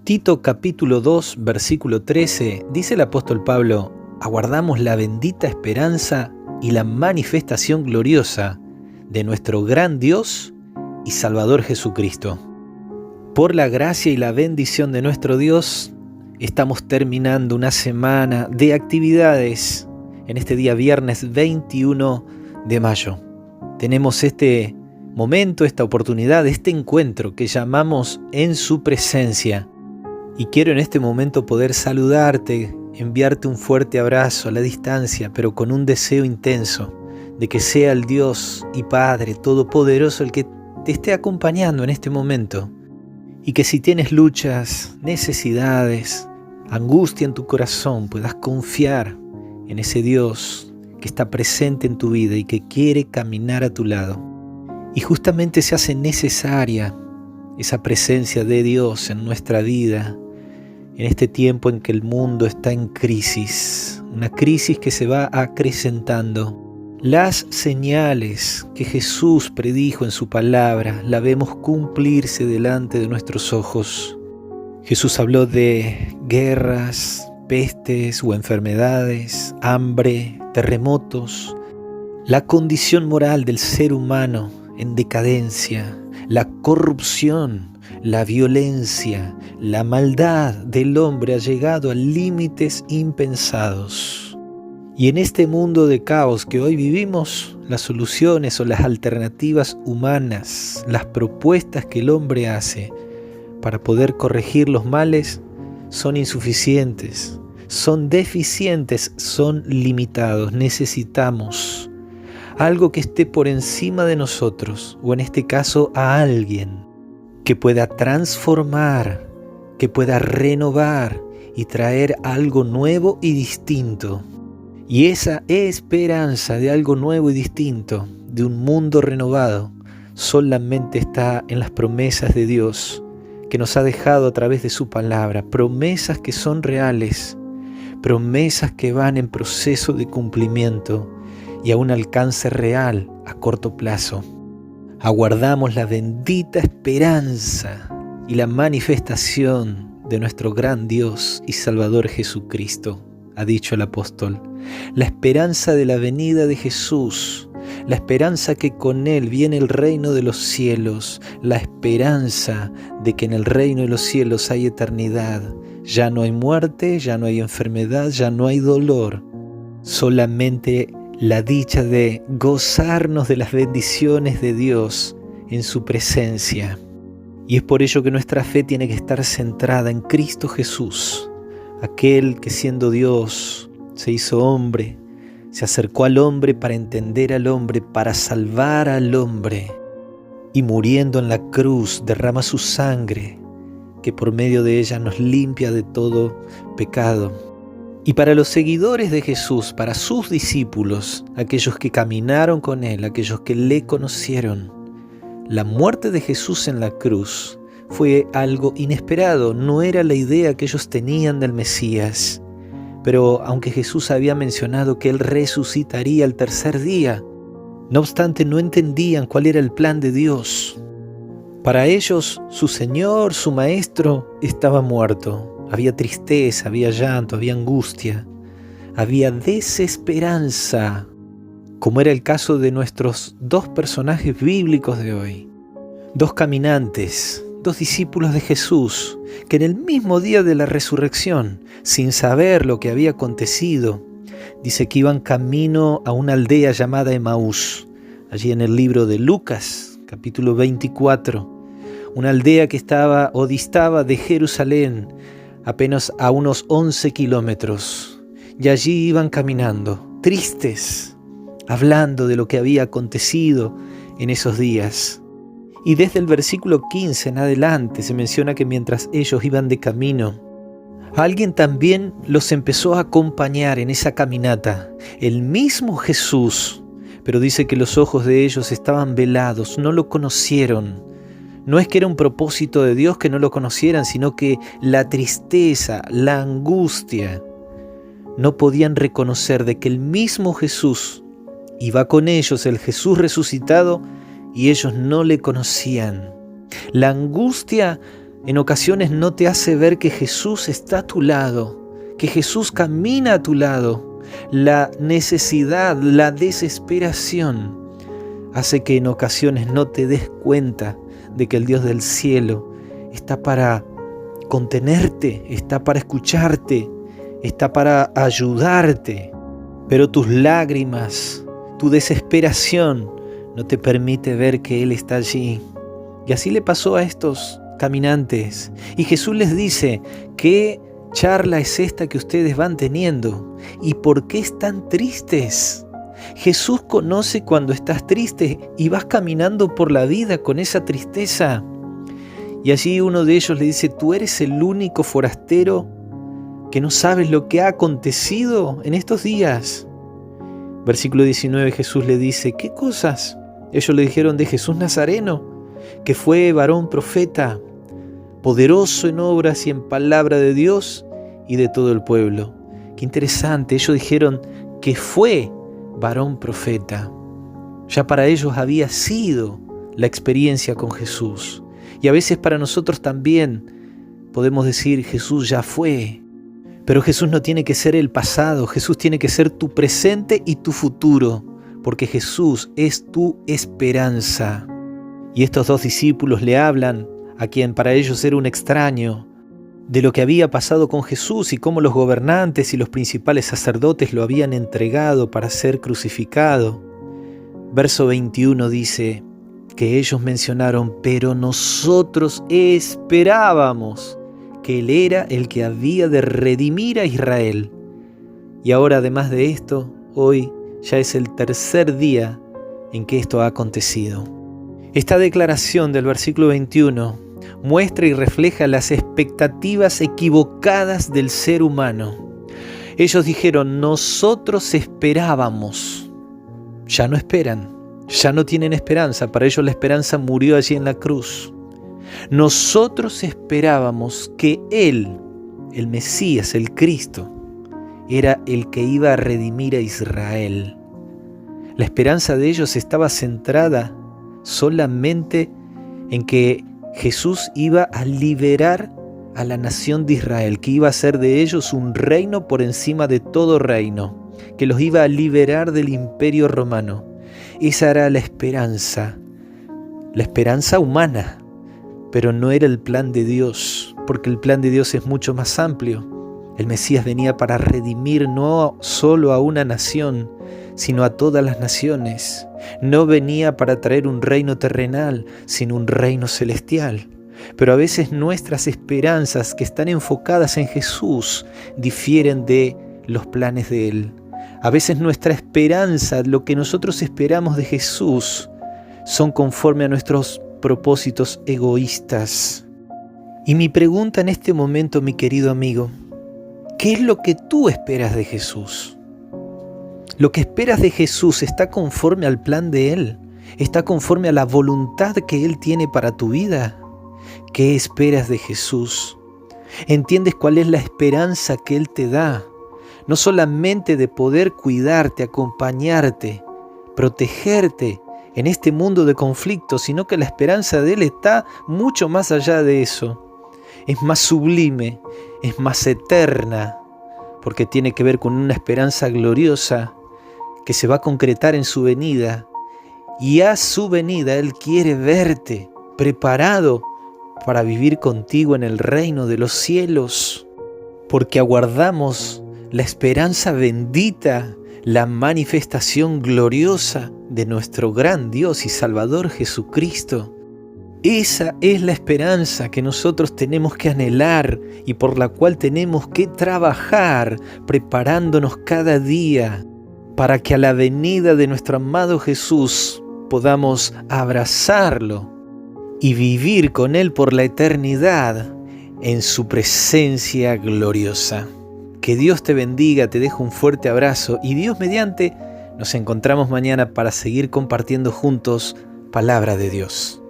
Tito capítulo 2, versículo 13, dice el apóstol Pablo: aguardamos la bendita esperanza y la manifestación gloriosa de nuestro gran Dios y Salvador Jesucristo. Por la gracia y la bendición de nuestro Dios, estamos terminando una semana de actividades en este día viernes 21 de mayo. Tenemos este momento, esta oportunidad, este encuentro que llamamos En su presencia. Y quiero en este momento poder saludarte, enviarte un fuerte abrazo a la distancia, pero con un deseo intenso de que sea el Dios y Padre Todopoderoso el que te esté acompañando en este momento. Y que si tienes luchas, necesidades, angustia en tu corazón, puedas confiar en ese Dios que está presente en tu vida y que quiere caminar a tu lado. Y justamente se hace necesaria esa presencia de Dios en nuestra vida, en este tiempo en que el mundo está en crisis, una crisis que se va acrecentando. Las señales que Jesús predijo en su palabra la vemos cumplirse delante de nuestros ojos. Jesús habló de guerras, pestes o enfermedades, hambre, terremotos, la condición moral del ser humano en decadencia, la corrupción, la violencia, la maldad del hombre ha llegado a límites impensados. Y en este mundo de caos que hoy vivimos, las soluciones o las alternativas humanas, las propuestas que el hombre hace para poder corregir los males son insuficientes, son deficientes, son limitados. Necesitamos algo que esté por encima de nosotros, o en este caso a alguien que pueda transformar, que pueda renovar y traer algo nuevo y distinto. Y esa esperanza de algo nuevo y distinto, de un mundo renovado, solamente está en las promesas de Dios que nos ha dejado a través de su palabra, promesas que son reales, promesas que van en proceso de cumplimiento y a un alcance real a corto plazo. Aguardamos la bendita esperanza y la manifestación de nuestro gran Dios y Salvador Jesucristo, ha dicho el apóstol. La esperanza de la venida de Jesús, la esperanza que con Él viene el reino de los cielos, la esperanza de que en el reino de los cielos hay eternidad. Ya no hay muerte, ya no hay enfermedad, ya no hay dolor, solamente la dicha de gozarnos de las bendiciones de Dios en su presencia. Y es por ello que nuestra fe tiene que estar centrada en Cristo Jesús, aquel que siendo Dios se hizo hombre, se acercó al hombre para entender al hombre, para salvar al hombre, y muriendo en la cruz derrama su sangre, que por medio de ella nos limpia de todo pecado. Y para los seguidores de Jesús, para sus discípulos, aquellos que caminaron con Él, aquellos que le conocieron, la muerte de Jesús en la cruz fue algo inesperado, no era la idea que ellos tenían del Mesías. Pero aunque Jesús había mencionado que Él resucitaría al tercer día, no obstante no entendían cuál era el plan de Dios. Para ellos, su Señor, su Maestro, estaba muerto. Había tristeza, había llanto, había angustia, había desesperanza, como era el caso de nuestros dos personajes bíblicos de hoy. Dos caminantes, dos discípulos de Jesús, que en el mismo día de la resurrección, sin saber lo que había acontecido, dice que iban camino a una aldea llamada Emaús, allí en el libro de Lucas, capítulo 24, una aldea que estaba o distaba de Jerusalén apenas a unos 11 kilómetros, y allí iban caminando, tristes, hablando de lo que había acontecido en esos días. Y desde el versículo 15 en adelante se menciona que mientras ellos iban de camino, alguien también los empezó a acompañar en esa caminata, el mismo Jesús, pero dice que los ojos de ellos estaban velados, no lo conocieron. No es que era un propósito de Dios que no lo conocieran, sino que la tristeza, la angustia, no podían reconocer de que el mismo Jesús iba con ellos, el Jesús resucitado, y ellos no le conocían. La angustia en ocasiones no te hace ver que Jesús está a tu lado, que Jesús camina a tu lado. La necesidad, la desesperación hace que en ocasiones no te des cuenta de que el Dios del cielo está para contenerte, está para escucharte, está para ayudarte. Pero tus lágrimas, tu desesperación no te permite ver que Él está allí. Y así le pasó a estos caminantes. Y Jesús les dice: ¿qué charla es esta que ustedes van teniendo? ¿Y por qué están tristes? Jesús conoce cuando estás triste y vas caminando por la vida con esa tristeza. Y allí uno de ellos le dice: ¿tú eres el único forastero que no sabes lo que ha acontecido en estos días? Versículo 19, Jesús le dice: ¿qué cosas? Ellos le dijeron: de Jesús Nazareno, que fue varón profeta, poderoso en obras y en palabra de Dios y de todo el pueblo. Qué interesante, ellos dijeron que fue varón profeta. Ya para ellos había sido la experiencia con Jesús. Y a veces para nosotros también podemos decir: Jesús ya fue. Pero Jesús no tiene que ser el pasado, Jesús tiene que ser tu presente y tu futuro, porque Jesús es tu esperanza. Y estos dos discípulos le hablan a quien para ellos era un extraño, de lo que había pasado con Jesús y cómo los gobernantes y los principales sacerdotes lo habían entregado para ser crucificado. Verso 21 dice que ellos mencionaron: pero nosotros esperábamos que Él era el que había de redimir a Israel. Y ahora, además de esto, hoy ya es el tercer día en que esto ha acontecido. Esta declaración del versículo 21 muestra y refleja las expectativas equivocadas del ser humano. Ellos dijeron: nosotros esperábamos. Ya no esperan, ya no tienen esperanza. Para ellos la esperanza murió allí en la cruz. Nosotros esperábamos que Él, el Mesías, el Cristo, era el que iba a redimir a Israel. La esperanza de ellos estaba centrada solamente en que Jesús iba a liberar a la nación de Israel, que iba a ser de ellos un reino por encima de todo reino, que los iba a liberar del imperio romano. Esa era la esperanza humana, pero no era el plan de Dios, porque el plan de Dios es mucho más amplio. El Mesías venía para redimir no solo a una nación, sino a todas las naciones. No venía para traer un reino terrenal, sino un reino celestial. Pero a veces nuestras esperanzas, que están enfocadas en Jesús, difieren de los planes de Él. A veces nuestra esperanza, lo que nosotros esperamos de Jesús, son conforme a nuestros propósitos egoístas. Y mi pregunta en este momento, mi querido amigo: ¿qué es lo que tú esperas de Jesús? ¿Lo que esperas de Jesús está conforme al plan de Él? ¿Está conforme a la voluntad que Él tiene para tu vida? ¿Qué esperas de Jesús? ¿Entiendes cuál es la esperanza que Él te da? No solamente de poder cuidarte, acompañarte, protegerte en este mundo de conflictos, sino que la esperanza de Él está mucho más allá de eso. Es más sublime, es más eterna, porque tiene que ver con una esperanza gloriosa que se va a concretar en su venida. Y a su venida Él quiere verte preparado para vivir contigo en el reino de los cielos, porque aguardamos la esperanza bendita, la manifestación gloriosa de nuestro gran Dios y Salvador Jesucristo. Esa es la esperanza que nosotros tenemos que anhelar y por la cual tenemos que trabajar, preparándonos cada día para que a la venida de nuestro amado Jesús podamos abrazarlo y vivir con Él por la eternidad en su presencia gloriosa. Que Dios te bendiga, te dejo un fuerte abrazo y Dios mediante nos encontramos mañana para seguir compartiendo juntos palabra de Dios.